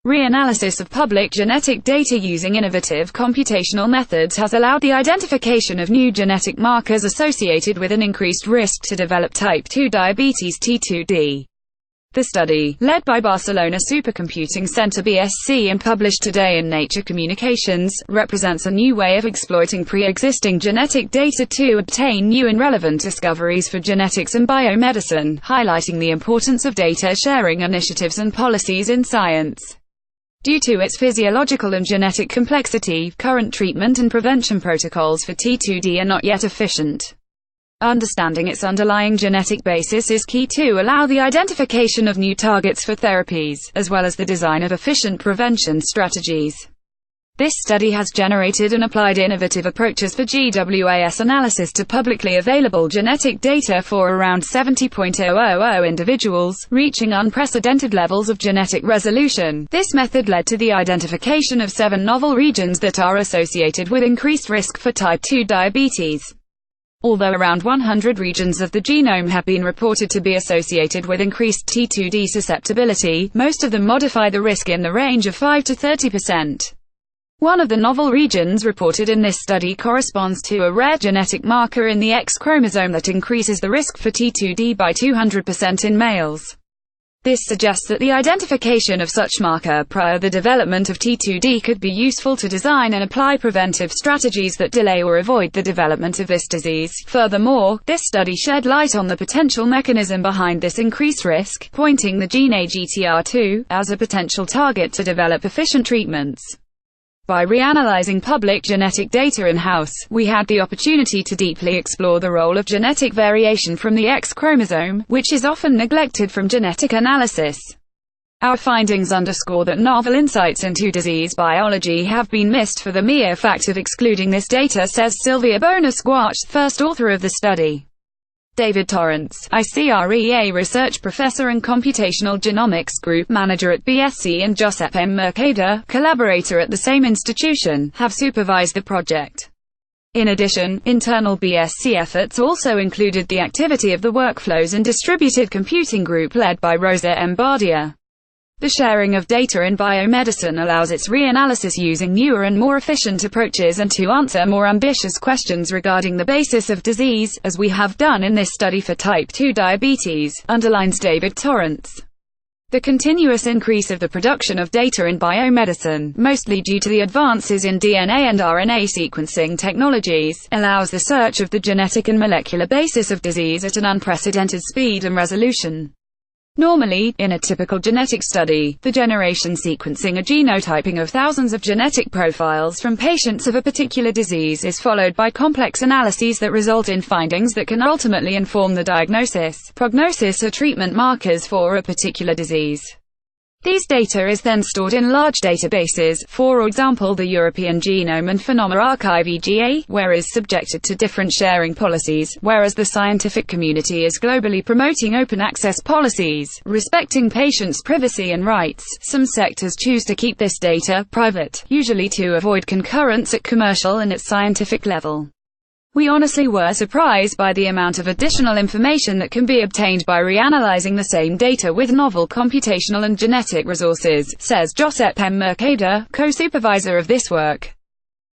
Reanalysis of public genetic data using innovative computational methods has allowed the identification of new genetic markers associated with an increased risk to develop type 2 diabetes T2D. The study, led by Barcelona Supercomputing Center BSC and published today in Nature Communications, represents a new way of exploiting pre-existing genetic data to obtain new and relevant discoveries for genetics and biomedicine, highlighting the importance of data sharing initiatives and policies in science. Due to its physiological and genetic complexity, current treatment and prevention protocols for T2D are not yet efficient. Understanding its underlying genetic basis is key to allow the identification of new targets for therapies, as well as the design of efficient prevention strategies. This study has generated and applied innovative approaches for GWAS analysis to publicly available genetic data for around 70,000 individuals, reaching unprecedented levels of genetic resolution. This method led to the identification of 7 novel regions that are associated with increased risk for type 2 diabetes. Although around 100 regions of the genome have been reported to be associated with increased T2D susceptibility, most of them modify the risk in the range of 5 to 30%. One of the novel regions reported in this study corresponds to a rare genetic marker in the X chromosome that increases the risk for T2D by 200% in males. This suggests that the identification of such marker prior to the development of T2D could be useful to design and apply preventive strategies that delay or avoid the development of this disease. Furthermore, this study shed light on the potential mechanism behind this increased risk, pointing the gene AGTR2 as a potential target to develop efficient treatments. By reanalyzing public genetic data in-house, we had the opportunity to deeply explore the role of genetic variation from the X chromosome, which is often neglected from genetic analysis. Our findings underscore that novel insights into disease biology have been missed for the mere fact of excluding this data, says Sylvia Bonas-Guach, first author of the study. David Torrance, ICREA research professor and computational genomics group manager at BSC, and Josep M. Mercader, collaborator at the same institution, have supervised the project. In addition, internal BSC efforts also included the activity of the Workflows and Distributed Computing group led by Rosa M. Bardia. The sharing of data in biomedicine allows its reanalysis using newer and more efficient approaches and to answer more ambitious questions regarding the basis of disease, as we have done in this study for type 2 diabetes, underlines David Torrance. The continuous increase of the production of data in biomedicine, mostly due to the advances in DNA and RNA sequencing technologies, allows the search of the genetic and molecular basis of disease at an unprecedented speed and resolution. Normally, in a typical genetic study, the generation sequencing or genotyping of thousands of genetic profiles from patients of a particular disease is followed by complex analyses that result in findings that can ultimately inform the diagnosis, prognosis or treatment markers for a particular disease. These data is then stored in large databases, for example the European Genome and Phenome Archive EGA, where is subjected to different sharing policies, whereas the scientific community is globally promoting open access policies, respecting patients' privacy and rights. Some sectors choose to keep this data private, usually to avoid concurrence at commercial and at scientific level. We honestly were surprised by the amount of additional information that can be obtained by reanalyzing the same data with novel computational and genetic resources, says Josep M. Mercader, co-supervisor of this work.